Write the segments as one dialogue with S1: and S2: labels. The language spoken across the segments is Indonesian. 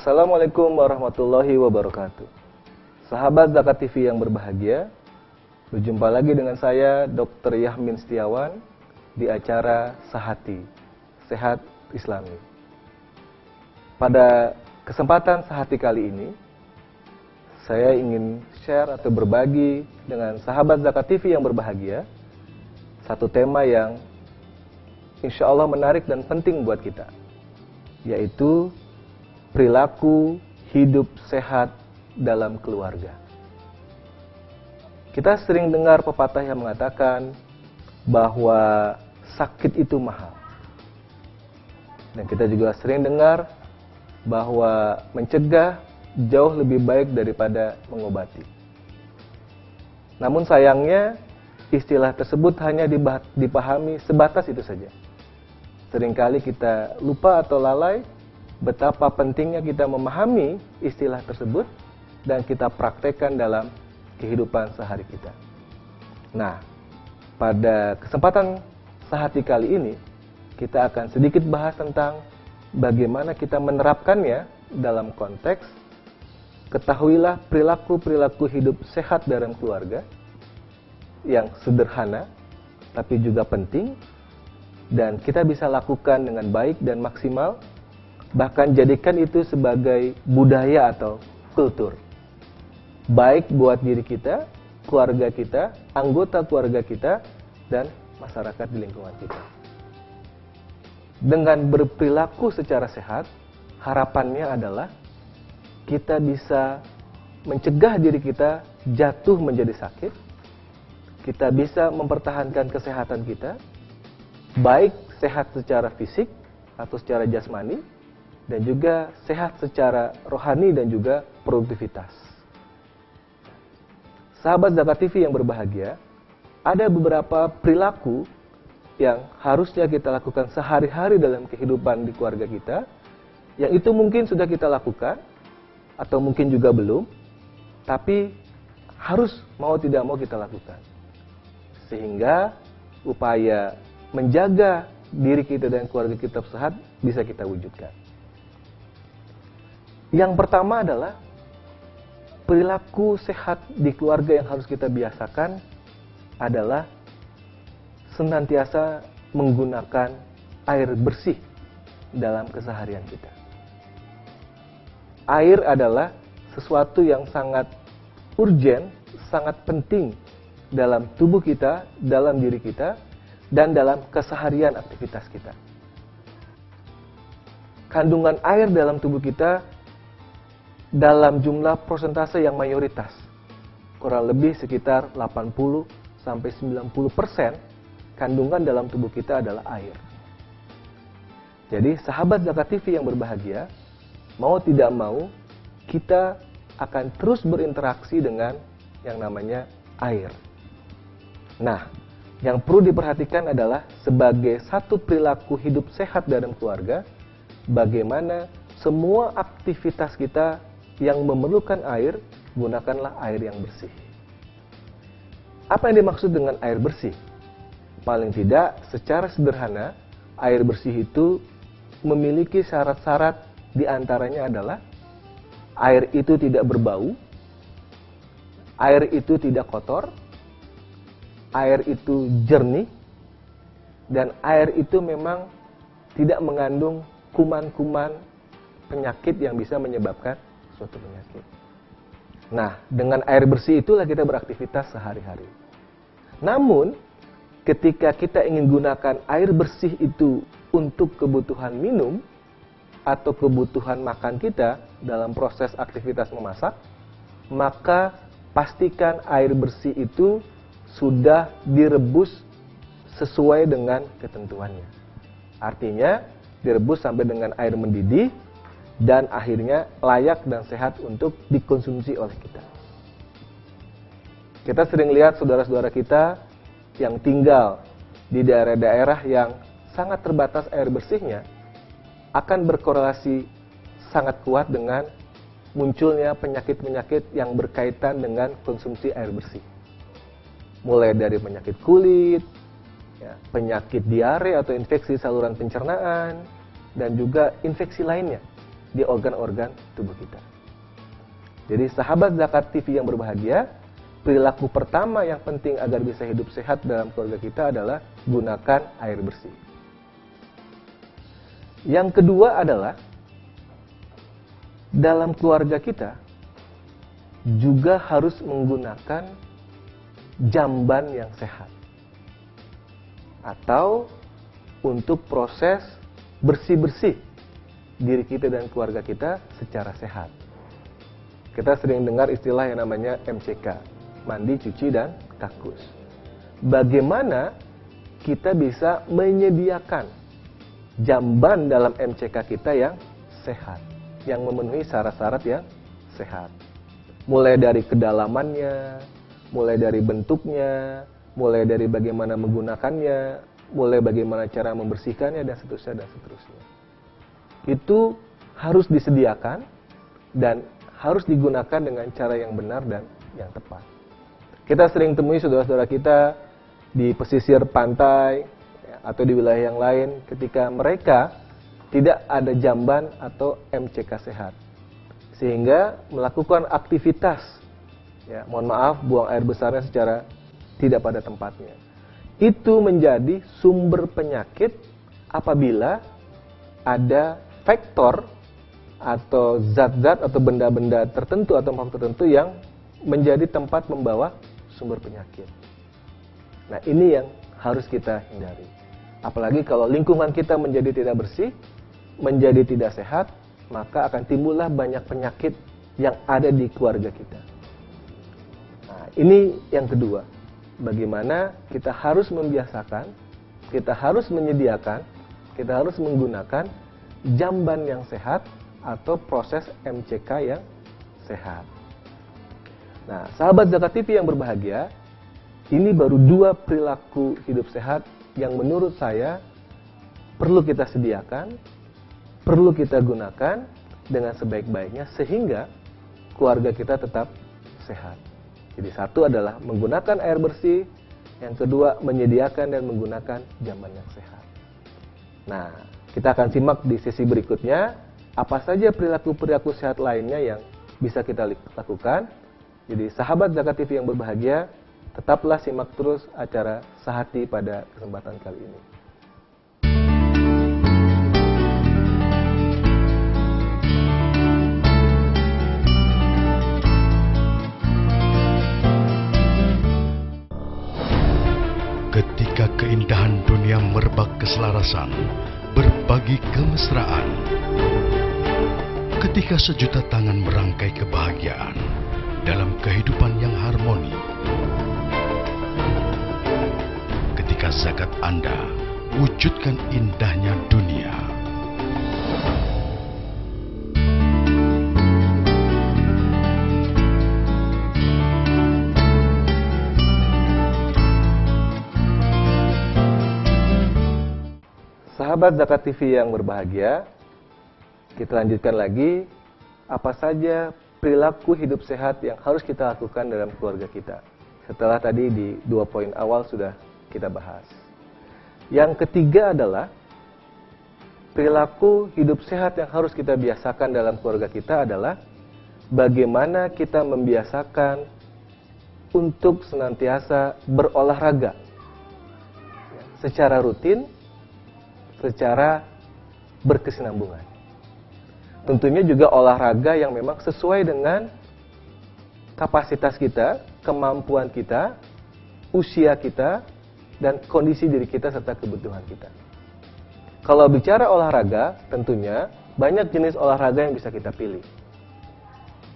S1: Assalamualaikum warahmatullahi wabarakatuh. Sahabat Zakat TV yang berbahagia, berjumpa lagi dengan saya Dr. Yahmin Setiawan di acara Sehati, Sehat Islami. Pada kesempatan Sehati kali ini, saya ingin share atau berbagi dengan sahabat Zakat TV yang berbahagia satu tema yang insya Allah menarik dan penting buat kita, yaitu perilaku hidup sehat dalam keluarga. Kita sering dengar pepatah yang mengatakan bahwa sakit itu mahal. Dan kita juga sering dengar bahwa mencegah jauh lebih baik daripada mengobati. Namun sayangnya, istilah tersebut hanya dipahami sebatas itu saja. Seringkali kita lupa atau lalai betapa pentingnya kita memahami istilah tersebut dan kita praktekkan dalam kehidupan sehari kita. Nah, pada kesempatan Sehati kali ini, kita akan sedikit bahas tentang bagaimana kita menerapkannya dalam konteks ketahuilah perilaku-perilaku hidup sehat dalam keluarga yang sederhana tapi juga penting dan kita bisa lakukan dengan baik dan maksimal. Bahkan jadikan itu sebagai budaya atau kultur. Baik buat diri kita, keluarga kita, anggota keluarga kita, dan masyarakat di lingkungan kita. Dengan berperilaku secara sehat, harapannya adalah kita bisa mencegah diri kita jatuh menjadi sakit. Kita bisa mempertahankan kesehatan kita, baik sehat secara fisik atau secara jasmani, dan juga sehat secara rohani dan juga produktivitas. Sahabat Zakat TV yang berbahagia, ada beberapa perilaku yang harusnya kita lakukan sehari-hari dalam kehidupan di keluarga kita, yang itu mungkin sudah kita lakukan, atau mungkin juga belum, tapi harus mau tidak mau kita lakukan. Sehingga upaya menjaga diri kita dan keluarga kita sehat bisa kita wujudkan. Yang pertama adalah perilaku sehat di keluarga yang harus kita biasakan adalah senantiasa menggunakan air bersih dalam keseharian kita. Air adalah sesuatu yang sangat urgen, sangat penting dalam tubuh kita, dalam diri kita, dan dalam keseharian aktivitas kita. Kandungan air dalam tubuh kita dalam jumlah persentase yang mayoritas, kurang lebih sekitar 80-90% kandungan dalam tubuh kita adalah air. Jadi sahabat Zakat TV yang berbahagia, mau tidak mau kita akan terus berinteraksi dengan yang namanya air. Nah, yang perlu diperhatikan adalah sebagai satu perilaku hidup sehat dalam keluarga, bagaimana semua aktivitas kita yang memerlukan air, gunakanlah air yang bersih. Apa yang dimaksud dengan air bersih? Paling tidak, secara sederhana, air bersih itu memiliki syarat-syarat, diantaranya adalah air itu tidak berbau, air itu tidak kotor, air itu jernih, dan air itu memang tidak mengandung kuman-kuman penyakit yang bisa menyebabkan suatu penyakit. Nah, dengan air bersih itulah kita beraktivitas sehari-hari. Namun, ketika kita ingin gunakan air bersih itu untuk kebutuhan minum atau kebutuhan makan kita dalam proses aktivitas memasak, maka pastikan air bersih itu sudah direbus sesuai dengan ketentuannya. Artinya, direbus sampai dengan air mendidih, dan akhirnya layak dan sehat untuk dikonsumsi oleh kita. Kita sering lihat saudara-saudara kita yang tinggal di daerah-daerah yang sangat terbatas air bersihnya akan berkorelasi sangat kuat dengan munculnya penyakit-penyakit yang berkaitan dengan konsumsi air bersih. Mulai dari penyakit kulit, penyakit diare atau infeksi saluran pencernaan, dan juga infeksi lainnya di organ-organ tubuh kita. Jadi sahabat Zakat TV yang berbahagia, perilaku pertama yang penting agar bisa hidup sehat dalam keluarga kita adalah gunakan air bersih. Yang kedua adalah dalam keluarga kita juga harus menggunakan jamban yang sehat atau untuk proses bersih-bersih diri kita dan keluarga kita secara sehat. Kita sering dengar istilah yang namanya MCK, mandi, cuci, dan kakus. Bagaimana kita bisa menyediakan jamban dalam MCK kita yang sehat, yang memenuhi syarat-syarat yang sehat. Mulai dari kedalamannya, mulai dari bentuknya, mulai dari bagaimana menggunakannya, mulai bagaimana cara membersihkannya, dan seterusnya, dan seterusnya. Itu harus disediakan dan harus digunakan dengan cara yang benar dan yang tepat. Kita sering temui saudara-saudara kita di pesisir pantai atau di wilayah yang lain ketika mereka tidak ada jamban atau MCK sehat, sehingga melakukan aktivitas, mohon maaf, buang air besarnya secara tidak pada tempatnya. Itu menjadi sumber penyakit apabila ada faktor atau zat-zat atau benda-benda tertentu atau makhluk tertentu yang menjadi tempat membawa sumber penyakit. Nah, ini yang harus kita hindari. Apalagi kalau lingkungan kita menjadi tidak bersih, menjadi tidak sehat, maka akan timbullah banyak penyakit yang ada di keluarga kita. Nah, ini yang kedua. Bagaimana kita harus membiasakan, kita harus menyediakan, kita harus menggunakan jamban yang sehat atau proses MCK yang sehat. Nah, sahabat Zakat TV yang berbahagia, ini baru 2 perilaku hidup sehat yang menurut saya perlu kita sediakan, perlu kita gunakan dengan sebaik-baiknya sehingga keluarga kita tetap sehat. Jadi satu adalah menggunakan air bersih, yang kedua menyediakan dan menggunakan jamban yang sehat. Nah, kita akan simak di sesi berikutnya apa saja perilaku-perilaku sehat lainnya yang bisa kita lakukan. Jadi sahabat Zakat TV yang berbahagia, tetaplah simak terus acara Sehati pada kesempatan kali ini.
S2: Ketika keindahan dunia merebak keselarasan, berbagi kemesraan. Ketika sejuta tangan merangkai kebahagiaan dalam kehidupan yang harmoni. Ketika zakat Anda wujudkan indahnya dunia.
S1: Sahabat Zakat TV yang berbahagia, kita lanjutkan lagi apa saja perilaku hidup sehat yang harus kita lakukan dalam keluarga kita. Setelah tadi di 2 poin awal sudah kita bahas. Yang ketiga adalah perilaku hidup sehat yang harus kita biasakan dalam keluarga kita adalah bagaimana kita membiasakan untuk senantiasa berolahraga secara rutin, secara berkesinambungan. Tentunya juga olahraga yang memang sesuai dengan kapasitas kita, kemampuan kita, usia kita, dan kondisi diri kita serta kebutuhan kita. Kalau bicara olahraga, tentunya banyak jenis olahraga yang bisa kita pilih.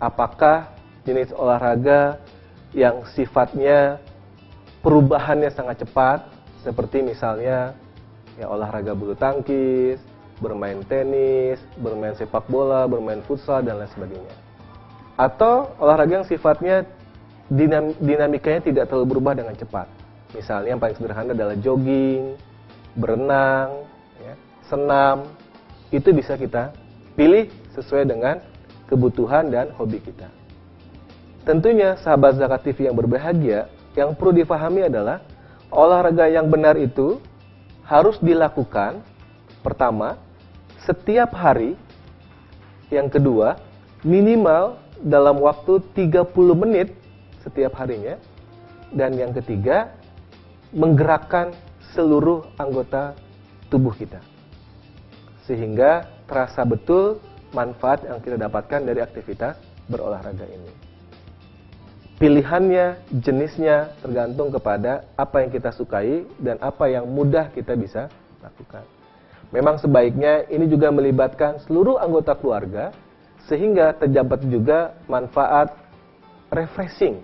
S1: Apakah jenis olahraga yang sifatnya perubahannya sangat cepat, seperti misalnya olahraga bulu tangkis, bermain tenis, bermain sepak bola, bermain futsal, dan lain sebagainya. Atau olahraga yang sifatnya dinamikanya tidak terlalu berubah dengan cepat. Misalnya yang paling sederhana adalah jogging, berenang, senam. Itu bisa kita pilih sesuai dengan kebutuhan dan hobi kita. Tentunya sahabat Zakat TV yang berbahagia, yang perlu difahami adalah olahraga yang benar itu harus dilakukan pertama setiap hari Yang kedua, minimal dalam waktu 30 menit setiap harinya. Dan yang ketiga, menggerakkan seluruh anggota tubuh kita. Sehingga terasa betul manfaat yang kita dapatkan dari aktivitas berolahraga ini. Pilihannya, jenisnya tergantung kepada apa yang kita sukai dan apa yang mudah kita bisa lakukan. Memang sebaiknya ini juga melibatkan seluruh anggota keluarga sehingga terdapat juga manfaat refreshing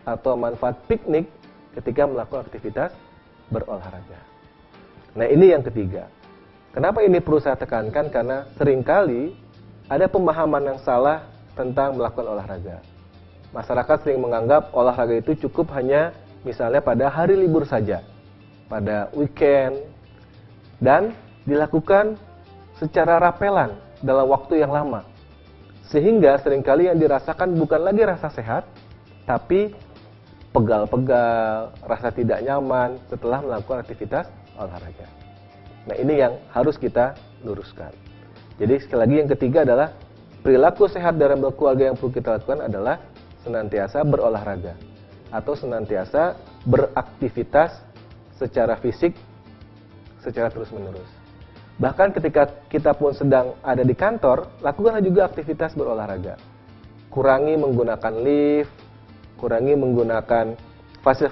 S1: atau manfaat piknik ketika melakukan aktivitas berolahraga. Nah, ini yang ketiga. Kenapa ini perlu saya tekankan? Karena seringkali ada pemahaman yang salah tentang melakukan olahraga. Masyarakat sering menganggap olahraga itu cukup hanya misalnya pada hari libur saja, pada weekend, dan dilakukan secara rapelan dalam waktu yang lama. Sehingga seringkali yang dirasakan bukan lagi rasa sehat, tapi pegal-pegal, rasa tidak nyaman setelah melakukan aktivitas olahraga. Nah, ini yang harus kita luruskan. Jadi sekali lagi yang ketiga adalah perilaku sehat dalam berkeluarga yang perlu kita lakukan adalah senantiasa berolahraga atau senantiasa beraktivitas secara fisik secara terus-menerus. Bahkan ketika kita pun sedang ada di kantor, lakukanlah juga aktivitas berolahraga. Kurangi menggunakan lift, kurangi menggunakan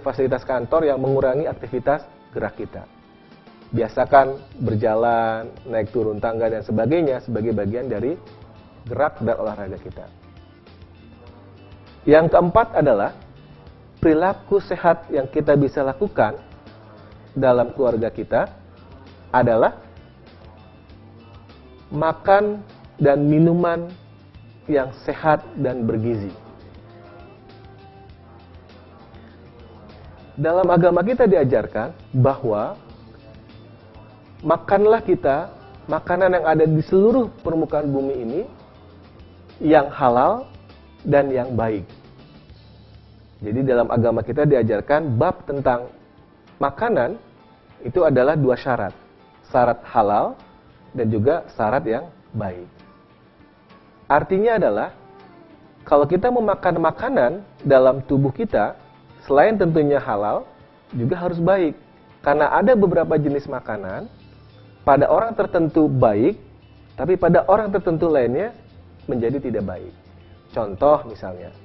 S1: fasilitas kantor yang mengurangi aktivitas gerak kita. Biasakan berjalan, naik turun tangga dan sebagainya sebagai bagian dari gerak dan olahraga kita. Yang keempat adalah perilaku sehat yang kita bisa lakukan dalam keluarga kita adalah makan dan minuman yang sehat dan bergizi. Dalam agama kita diajarkan bahwa makanlah kita makanan yang ada di seluruh permukaan bumi ini yang halal dan yang baik. Jadi dalam agama kita diajarkan bab tentang makanan itu adalah dua syarat. Syarat halal dan juga syarat yang baik. Artinya adalah kalau kita memakan makanan dalam tubuh kita, selain tentunya halal, juga harus baik. Karena ada beberapa jenis makanan, pada orang tertentu baik, tapi pada orang tertentu lainnya menjadi tidak baik. Contoh misalnya,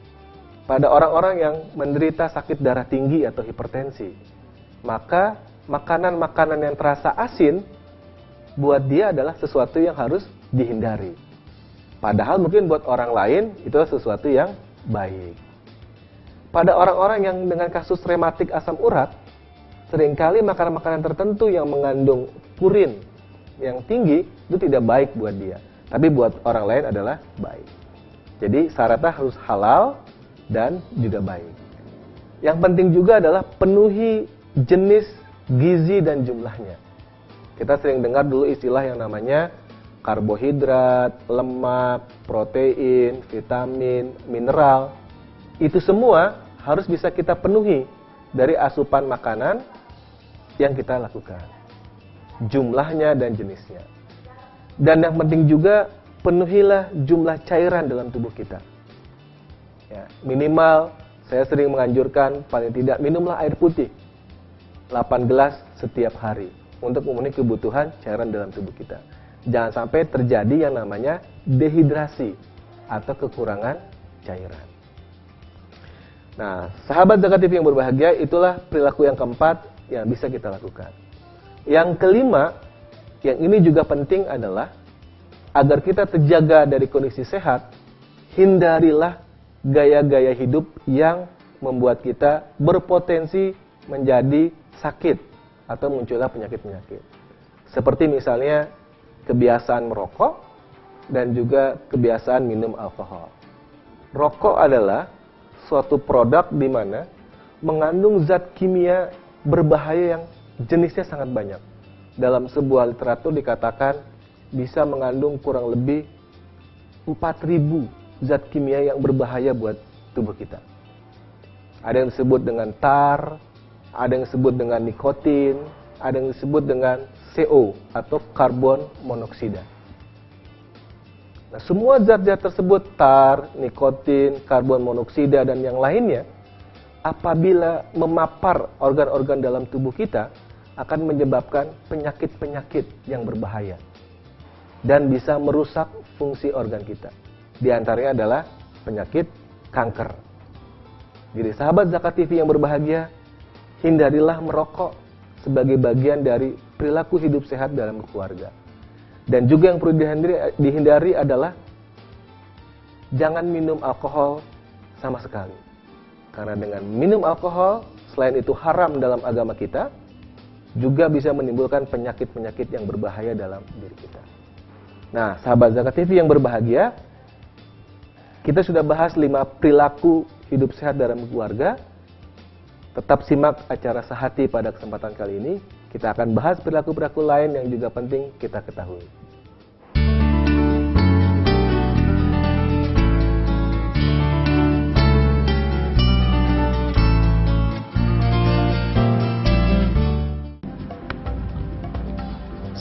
S1: pada orang-orang yang menderita sakit darah tinggi atau hipertensi, maka makanan-makanan yang terasa asin, buat dia adalah sesuatu yang harus dihindari. Padahal mungkin buat orang lain itu sesuatu yang baik. Pada orang-orang yang dengan kasus rematik asam urat, seringkali makanan-makanan tertentu yang mengandung purin yang tinggi itu tidak baik buat dia. Tapi buat orang lain adalah baik. Jadi syaratnya harus halal dan juga baik. Yang penting juga adalah penuhi jenis, gizi, dan jumlahnya. Kita sering dengar dulu istilah yang namanya karbohidrat, lemak, protein, vitamin, mineral. Itu semua harus bisa kita penuhi dari asupan makanan yang kita lakukan. Jumlahnya dan jenisnya. Dan yang penting juga penuhilah jumlah cairan dalam tubuh kita. Ya, minimal saya sering menganjurkan paling tidak minumlah air putih 8 gelas setiap hari untuk memenuhi kebutuhan cairan dalam tubuh kita. Jangan sampai terjadi yang namanya dehidrasi atau kekurangan cairan. Nah, sahabat Zakat TV yang berbahagia, itulah perilaku yang keempat yang bisa kita lakukan. Yang kelima, yang ini juga penting adalah agar kita terjaga dari kondisi sehat, hindarilah gaya-gaya hidup yang membuat kita berpotensi menjadi sakit atau muncullah penyakit-penyakit. Seperti misalnya kebiasaan merokok dan juga kebiasaan minum alkohol. Rokok adalah suatu produk di mana mengandung zat kimia berbahaya yang jenisnya sangat banyak. Dalam sebuah literatur dikatakan bisa mengandung kurang lebih 4.000 zat kimia yang berbahaya buat tubuh kita. Ada yang disebut dengan tar, ada yang disebut dengan nikotin, ada yang disebut dengan CO atau karbon monoksida. Nah, semua zat-zat tersebut, tar, nikotin, karbon monoksida, dan yang lainnya, apabila memapar organ-organ dalam tubuh kita, akan menyebabkan penyakit-penyakit yang berbahaya dan bisa merusak fungsi organ kita. Di antaranya adalah penyakit kanker. Jadi sahabat Zakat TV yang berbahagia, hindarilah merokok sebagai bagian dari perilaku hidup sehat dalam keluarga. Dan juga yang perlu dihindari adalah jangan minum alkohol sama sekali. Karena dengan minum alkohol, selain itu haram dalam agama kita, juga bisa menimbulkan penyakit-penyakit yang berbahaya dalam diri kita. Nah, sahabat Zakat TV yang berbahagia, kita sudah bahas 5 perilaku hidup sehat dalam keluarga. Tetap simak acara Sehati pada kesempatan kali ini. Kita akan bahas perilaku-perilaku lain yang juga penting kita ketahui.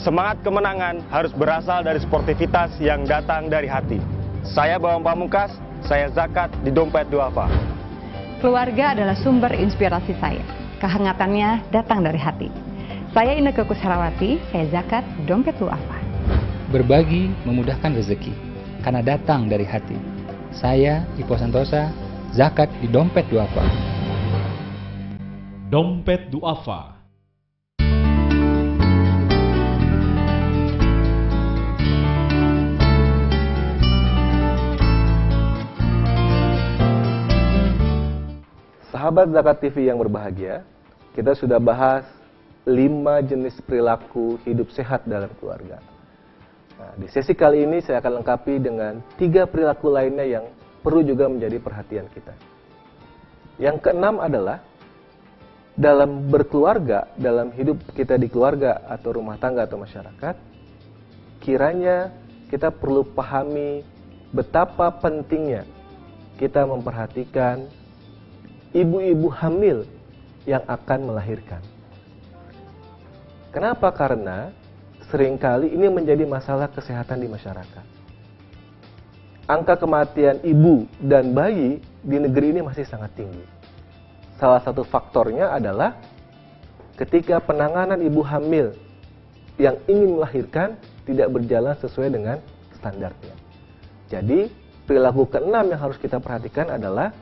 S3: Semangat kemenangan harus berasal dari sportivitas yang datang dari hati. Saya Bawang Pamungkas, saya zakat di Dompet Duafa.
S4: Keluarga adalah sumber inspirasi saya. Kehangatannya datang dari hati. Saya Inneke Koesherawati, saya zakat Dompet Duafa.
S5: Berbagi memudahkan rezeki, karena datang dari hati. Saya Ipo Santosa, zakat di Dompet Duafa.
S6: Dompet Duafa.
S1: Sahabat Zakat TV yang berbahagia, kita sudah bahas 5 jenis perilaku hidup sehat dalam keluarga. Nah, di sesi kali ini saya akan lengkapi dengan 3 perilaku lainnya yang perlu juga menjadi perhatian kita. Yang keenam adalah dalam berkeluarga, dalam hidup kita di keluarga atau rumah tangga atau masyarakat, kiranya kita perlu pahami betapa pentingnya kita memperhatikan ibu-ibu hamil yang akan melahirkan. Kenapa? Karena seringkali ini menjadi masalah kesehatan di masyarakat. Angka kematian ibu dan bayi di negeri ini masih sangat tinggi. Salah satu faktornya adalah ketika penanganan ibu hamil yang ingin melahirkan tidak berjalan sesuai dengan standarnya. Jadi, perilaku keenam yang harus kita perhatikan adalah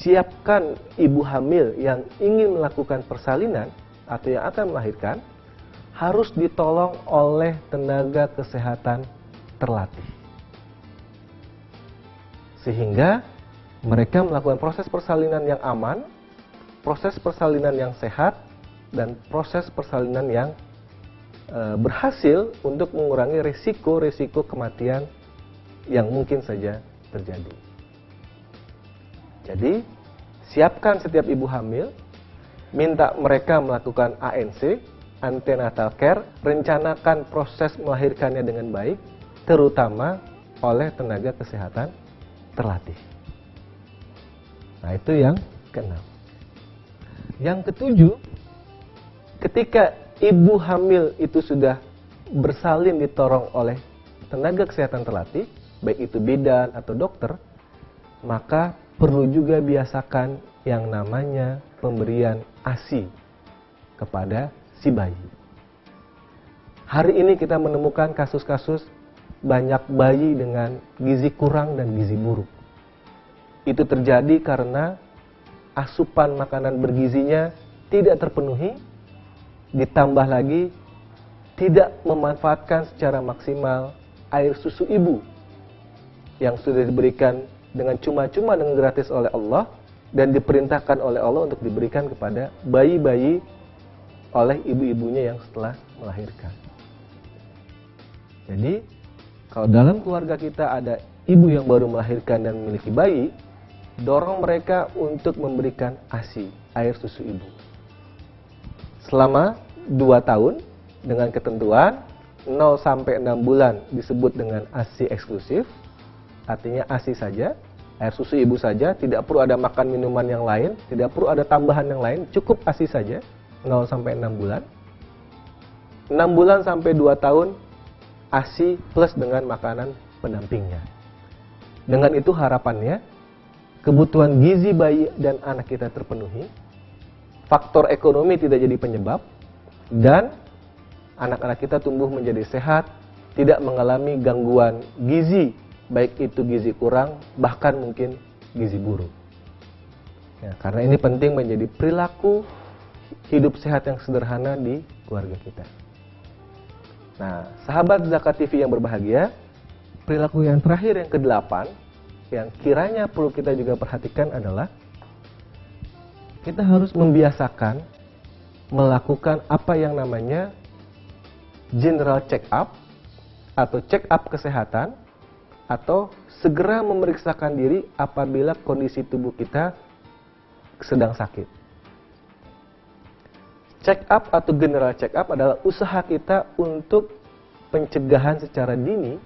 S1: siapkan ibu hamil yang ingin melakukan persalinan atau yang akan melahirkan harus ditolong oleh tenaga kesehatan terlatih. Sehingga mereka melakukan proses persalinan yang aman, proses persalinan yang sehat, dan proses persalinan yang berhasil untuk mengurangi risiko-risiko kematian yang mungkin saja terjadi. Jadi, siapkan setiap ibu hamil, minta mereka melakukan ANC, antenatal care, rencanakan proses melahirkannya dengan baik, terutama oleh tenaga kesehatan terlatih. Nah, itu yang keenam. Yang ketujuh, ketika ibu hamil itu sudah bersalin ditorong oleh tenaga kesehatan terlatih, baik itu bidan atau dokter, maka perlu juga biasakan yang namanya pemberian ASI kepada si bayi. Hari ini kita menemukan kasus-kasus banyak bayi dengan gizi kurang dan gizi buruk. Itu terjadi karena asupan makanan bergizinya tidak terpenuhi, ditambah lagi tidak memanfaatkan secara maksimal air susu ibu yang sudah diberikan dengan cuma-cuma dengan gratis oleh Allah dan diperintahkan oleh Allah untuk diberikan kepada bayi-bayi oleh ibu-ibunya yang setelah melahirkan. Jadi, kalau dalam keluarga kita ada ibu yang baru melahirkan dan memiliki bayi, dorong mereka untuk memberikan ASI, air susu ibu. Selama 2 tahun dengan ketentuan 0 sampai 6 bulan disebut dengan ASI eksklusif. Artinya ASI saja, air susu ibu saja, tidak perlu ada makan minuman yang lain, tidak perlu ada tambahan yang lain, cukup ASI saja, 0 sampai 6 bulan. 6 bulan sampai 2 tahun, ASI plus dengan makanan pendampingnya. Dengan itu harapannya kebutuhan gizi bayi dan anak kita terpenuhi, faktor ekonomi tidak jadi penyebab, dan anak-anak kita tumbuh menjadi sehat, tidak mengalami gangguan gizi, baik itu gizi kurang, bahkan mungkin gizi buruk. Ya, karena ini penting menjadi perilaku hidup sehat yang sederhana di keluarga kita. Nah, sahabat Zakat TV yang berbahagia, perilaku yang terakhir yang ke-8 yang kiranya perlu kita juga perhatikan adalah kita harus membiasakan melakukan apa yang namanya general check up atau check up kesehatan, atau segera memeriksakan diri apabila kondisi tubuh kita sedang sakit. Check up atau general check up adalah usaha kita untuk pencegahan secara dini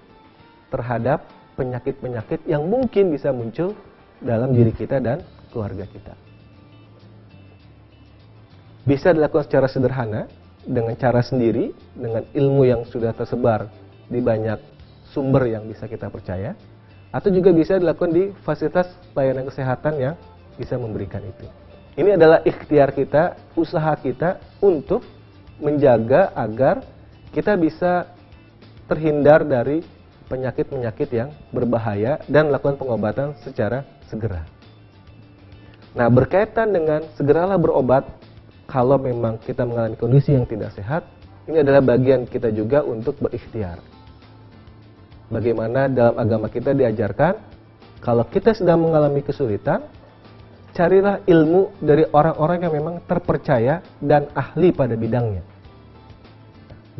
S1: terhadap penyakit-penyakit yang mungkin bisa muncul dalam diri kita dan keluarga kita. Bisa dilakukan secara sederhana, dengan cara sendiri, dengan ilmu yang sudah tersebar di banyak sumber yang bisa kita percaya, atau juga bisa dilakukan di fasilitas layanan kesehatan yang bisa memberikan itu. Ini adalah ikhtiar kita, usaha kita untuk menjaga agar kita bisa terhindar dari penyakit-penyakit yang berbahaya dan melakukan pengobatan secara segera. Nah, berkaitan dengan segeralah berobat kalau memang kita mengalami kondisi yang tidak sehat, ini adalah bagian kita juga untuk berikhtiar. Bagaimana dalam agama kita diajarkan, kalau kita sedang mengalami kesulitan, carilah ilmu dari orang-orang yang memang terpercaya dan ahli pada bidangnya.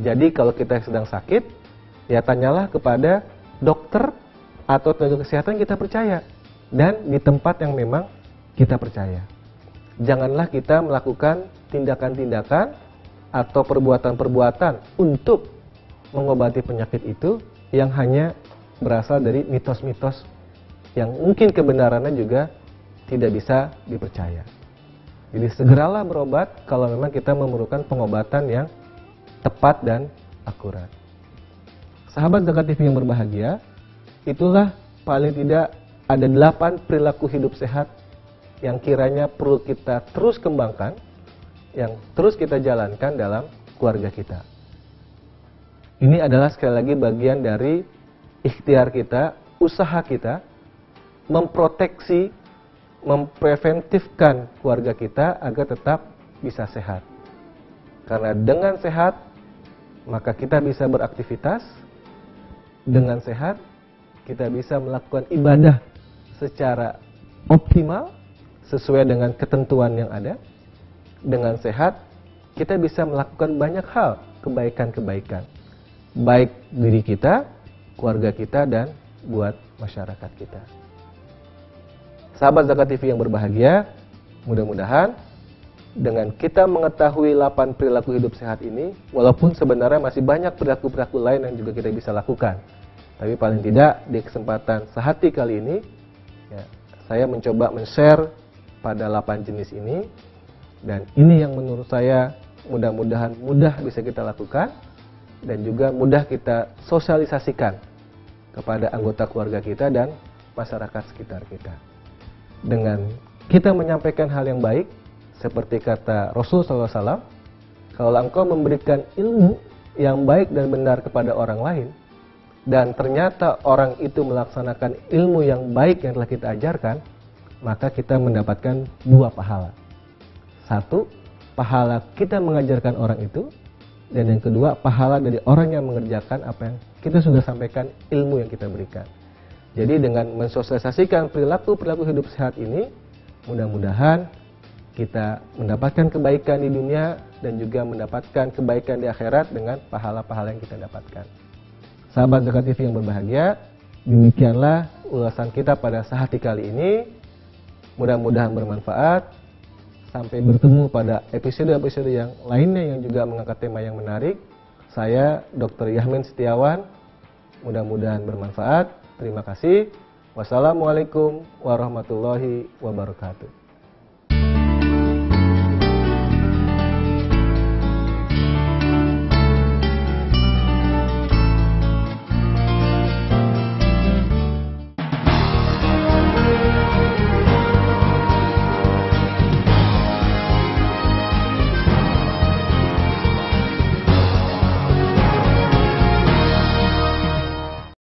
S1: Jadi kalau kita sedang sakit, ya tanyalah kepada dokter atau tenaga kesehatan yang kita percaya, dan di tempat yang memang kita percaya. Janganlah kita melakukan tindakan-tindakan atau perbuatan-perbuatan untuk mengobati penyakit itu yang hanya berasal dari mitos-mitos yang mungkin kebenarannya juga tidak bisa dipercaya. Jadi segeralah berobat kalau memang kita memerlukan pengobatan yang tepat dan akurat. Sahabat Zakat TV yang berbahagia, itulah paling tidak ada 8 perilaku hidup sehat yang kiranya perlu kita terus kembangkan, yang terus kita jalankan dalam keluarga kita. Ini adalah sekali lagi bagian dari ikhtiar kita, usaha kita, memproteksi, mempreventifkan keluarga kita agar tetap bisa sehat. Karena dengan sehat, maka kita bisa beraktivitas. Dengan sehat, kita bisa melakukan ibadah secara optimal, sesuai dengan ketentuan yang ada. Dengan sehat, kita bisa melakukan banyak hal, kebaikan-kebaikan. Baik diri kita, keluarga kita, dan buat masyarakat kita. Sahabat Zakat TV yang berbahagia, mudah-mudahan dengan kita mengetahui 8 perilaku hidup sehat ini, walaupun sebenarnya masih banyak perilaku-perilaku lain yang juga kita bisa lakukan, tapi paling tidak di kesempatan sehati kali ini, ya, saya mencoba men-share pada 8 jenis ini, dan ini yang menurut saya mudah-mudahan mudah bisa kita lakukan, dan juga mudah kita sosialisasikan kepada anggota keluarga kita dan masyarakat sekitar kita. Dengan kita menyampaikan hal yang baik, seperti kata Rasul SAW, kalau engkau memberikan ilmu yang baik dan benar kepada orang lain, dan ternyata orang itu melaksanakan ilmu yang baik yang telah kita ajarkan, maka kita mendapatkan 2 pahala. 1, pahala kita mengajarkan orang itu, dan yang kedua, pahala dari orang yang mengerjakan apa yang kita sudah sampaikan, ilmu yang kita berikan. Jadi dengan mensosialisasikan perilaku-perilaku hidup sehat ini, mudah-mudahan kita mendapatkan kebaikan di dunia dan juga mendapatkan kebaikan di akhirat dengan pahala-pahala yang kita dapatkan. Sahabat Zakat TV yang berbahagia, demikianlah ulasan kita pada sehati kali ini. Mudah-mudahan bermanfaat. Sampai bertemu pada episode-episode yang lainnya yang juga mengangkat tema yang menarik. Saya Dr. Yahmin Setiawan. Mudah-mudahan bermanfaat. Terima kasih. Wassalamualaikum warahmatullahi wabarakatuh.